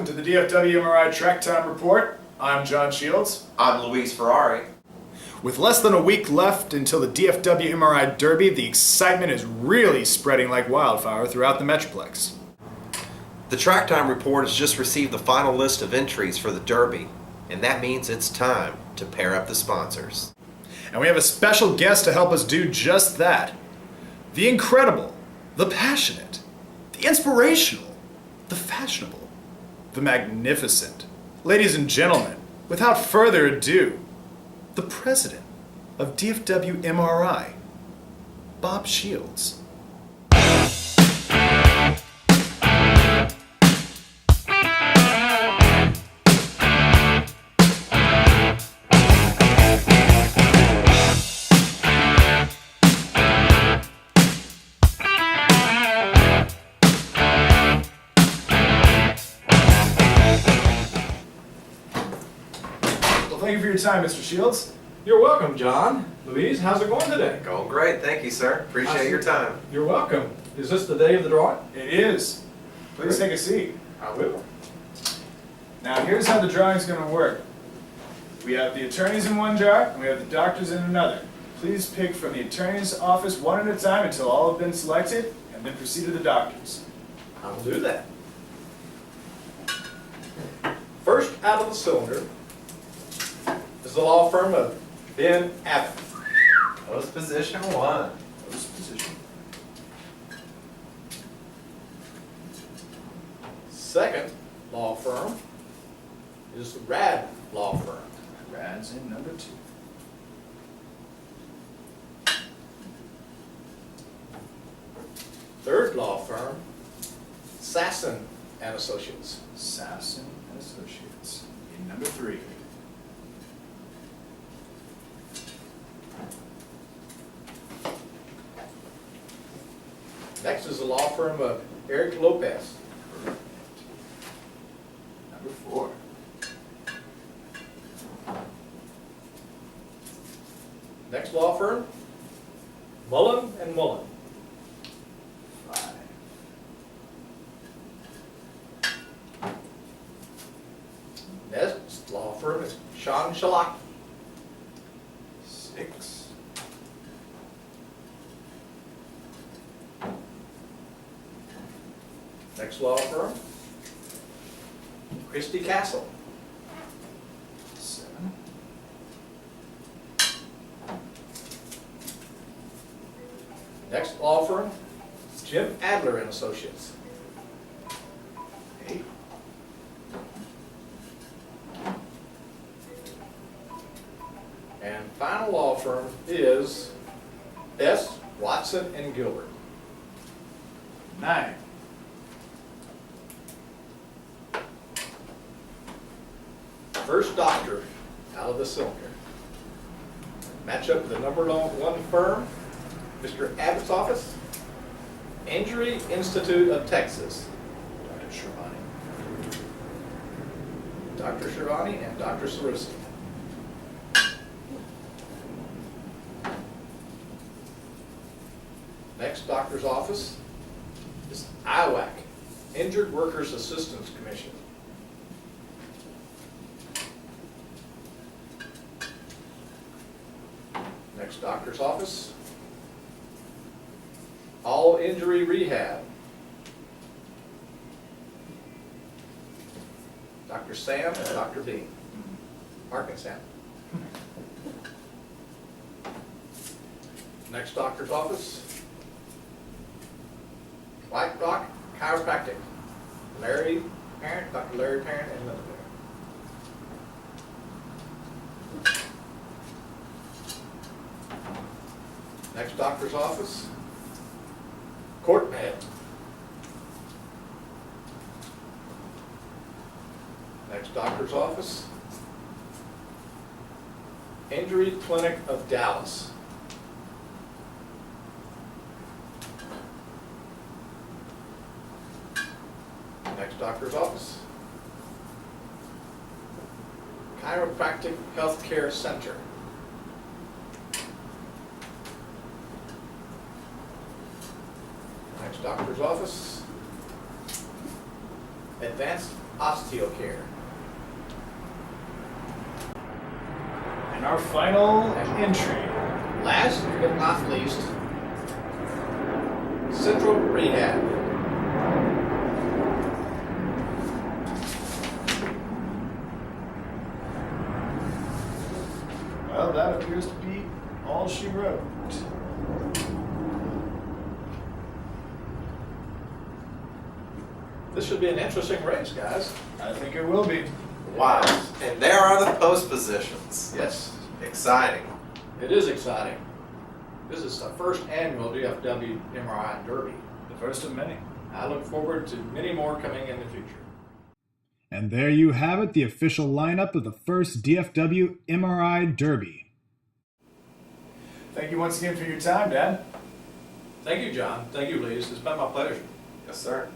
Welcome to the DFW MRI Tracktime Report. I'm John Shields. I'm Luis Ferrari. With less than a week left until the DFW MRI Derby, the excitement is really spreading like wildfire throughout the Metroplex. The Tracktime Report has just received the final list of entries for the Derby, and that means it's time to pair up the sponsors. And we have a special guest to help us do just that. The incredible, the passionate, the inspirational, the fashionable, the magnificent. Ladies and gentlemen, without further ado, the president of DFW MRI, Bob Shields. Thank you for your time, Mr. Shields. You're welcome, John. Louise, how's it going today? Going great, thank you, sir. Appreciate your time. You're welcome. Is this the day of the drawing? It is. Please take a seat. I will. Now, here's how the drawing's going to work. We have the attorneys in one jar, and we have the doctors in another. Please pick from the attorney's office one at a time until all have been selected, and then proceed to the doctors. I will do that. First out of the cylinder is the law firm of Ben Abbott. Post position 1. Post position. Second law firm is the Rad law firm. Rad's in number 2. Third law firm, Sasson and Associates. Sasson and Associates in number 3. Next is the law firm of Eric Lopez. Number 4. Next law firm, Mullen and Mullen. 5. Next law firm is Sean Shalaki. 6. Next law firm, Christie Castle. 7. Next law firm, Jim Adler and Associates. 8. And final law firm is S. Watson and Gilbert. 9. First doctor out of the cylinder. Match up with the number 1 firm, Mr. Abbott's office, Injury Institute of Texas. Dr. Shervani. Dr. Shervani and Dr. Sarusi. Next doctor's office is IWAC, Injured Workers Assistance Commission. Next doctor's office, All Injury Rehab. Dr. Sam and Dr. Bean. Mark and Sam. Next doctor's office, White Rock Chiropractic. Larry Parent, Dr. Larry Parent, and Linda Parent. Next doctor's office, Court Med. Next doctor's office, Injury Clinic of Dallas. Next doctor's office, Chiropractic Healthcare Center. Next doctor's office, Advanced osteocare. And our final entry. Last but not least, Central Rehab. Well, that appears to be all she wrote. This should be an interesting race, guys. I think it will be. Wow. And there are the post positions. Yes, Exciting. it is exciting. This is the first annual DFW MRI Derby. The first of many. I look forward to many more coming in the future. And there you have it, the official lineup of the first DFW MRI Derby. Thank you once again for your time, Dad. Thank you, John. Thank you, ladies. It's been my pleasure. Yes, sir.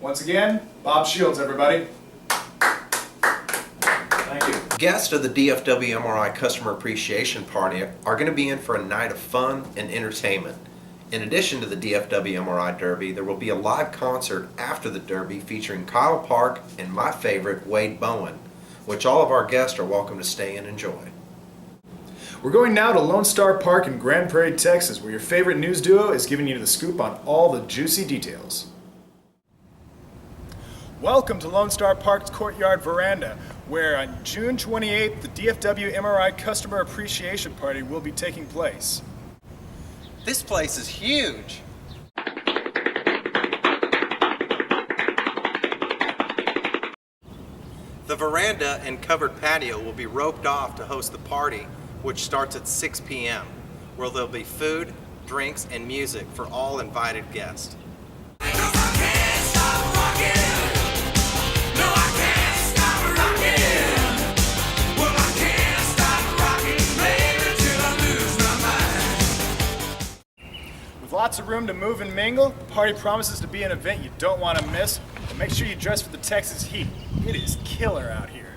Once again, Bob Shields, everybody. Thank you. Guests of the DFW MRI Customer Appreciation Party are going to be in for a night of fun and entertainment. In addition to the DFW MRI Derby, there will be a live concert after the Derby featuring Kyle Park and my favorite, Wade Bowen, which all of our guests are welcome to stay and enjoy. We're going now to Lone Star Park in Grand Prairie, Texas, where your favorite news duo is giving you the scoop on all the juicy details. Welcome to Lone Star Park's Courtyard Veranda, where on June 28th, the DFW MRI Customer Appreciation Party will be taking place. This place is huge. The veranda and covered patio will be roped off to host the party, which starts at 6 p.m., where there'll be food, drinks, and music for all invited guests. With lots of room to move and mingle, the party promises to be an event you don't want to miss, but make sure you dress for the Texas heat. It is killer out here.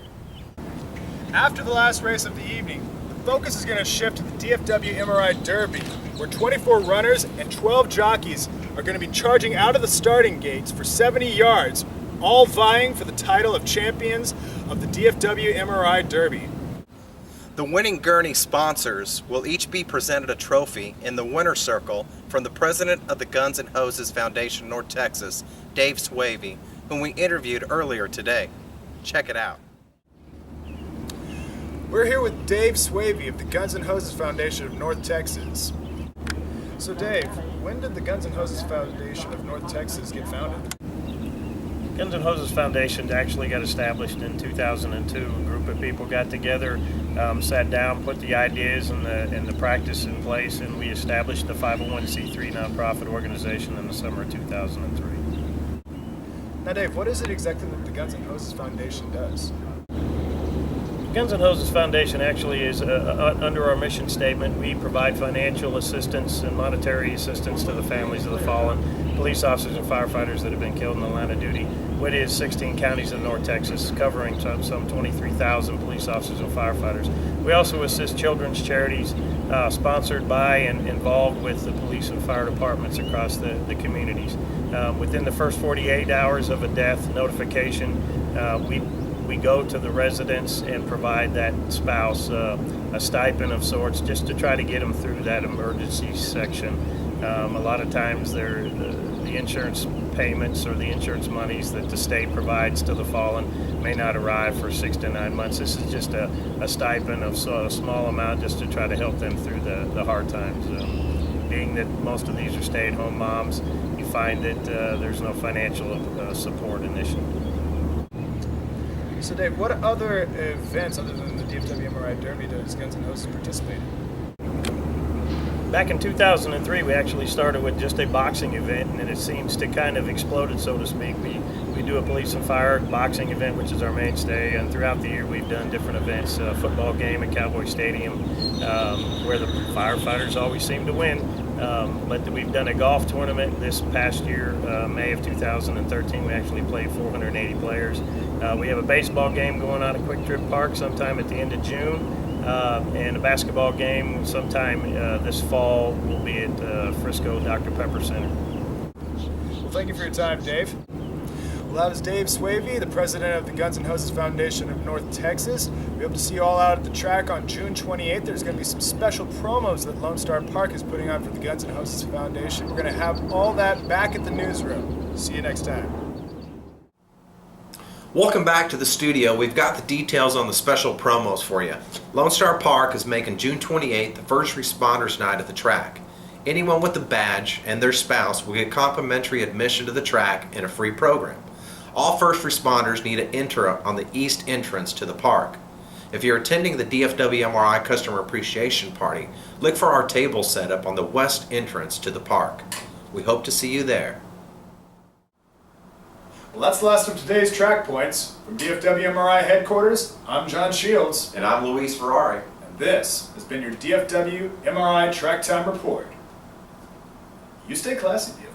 After the last race of the evening, the focus is going to shift to the DFW MRI Derby, where 24 runners and 12 jockeys are going to be charging out of the starting gates for 70 yards, all vying for the title of champions of the DFW MRI Derby. The winning gurney sponsors will each be presented a trophy in the winner's circle from the president of the Guns N' Hoses Foundation North Texas, Dave Swavey, whom we interviewed earlier today. Check it out. We're here with Dave Swavey of the Guns N' Hoses Foundation of North Texas. So Dave, when did the Guns N' Hoses Foundation of North Texas get founded? Guns N' Hoses Foundation actually got established in 2002. A group of people got together, sat down, put the ideas and the practice in place, and we established the 501c3 nonprofit organization in the summer of 2003. Now Dave, what is it exactly that the Guns N' Hoses Foundation does? Guns N' Hoses Foundation actually is, under our mission statement, we provide financial assistance and monetary assistance to the families of the fallen police officers and firefighters that have been killed in the line of duty. What is 16 counties in North Texas, covering some 23,000 police officers and firefighters. We also assist children's charities sponsored by and involved with the police and fire departments across the communities. Within the first 48 hours of a death notification, we go to the residents and provide that spouse a stipend of sorts just to try to get them through that emergency section. A lot of times the insurance payments or the insurance monies that the state provides to the fallen may not arrive for 6 to 9 months. This is just a stipend of a small amount just to try to help them through the hard times. Being that most of these are stay-at-home moms, you find that there's no financial support initially. So Dave, what other events other than the DFW MRI Derby does Guns N' Hoses participate in? Back in 2003, we actually started with just a boxing event, and it seems to kind of exploded, so to speak. We do a police and fire boxing event, which is our mainstay, and throughout the year we've done different events. A football game at Cowboy Stadium, where the firefighters always seem to win. But we've done a golf tournament this past year, May of 2013. We actually played 480 players. We have a baseball game going on at Quick Trip Park sometime at the end of June. And a basketball game sometime this fall will be at Frisco Dr. Pepper Center. Well, thank you for your time, Dave. Well, that was Dave Swavey, the president of the Guns N' Hoses Foundation of North Texas. We hope to see you all out at the track on June 28th. There's going to be some special promos that Lone Star Park is putting on for the Guns N' Hoses Foundation. We're going to have all that back at the newsroom. See you next time. Welcome back to the studio. We've got the details on the special promos for you. Lone Star Park is making June 28th the First Responders Night at the track. Anyone with a badge and their spouse will get complimentary admission to the track and a free program. All first responders need to enter on the east entrance to the park. If you're attending the DFW MRI Customer Appreciation Party, look for our table set up on the west entrance to the park. We hope to see you there. Well, that's the last of today's track points. From DFW MRI headquarters, I'm John Shields. And I'm Luis Ferrari. And this has been your DFW MRI Tracktime Report. You stay classy, DFW.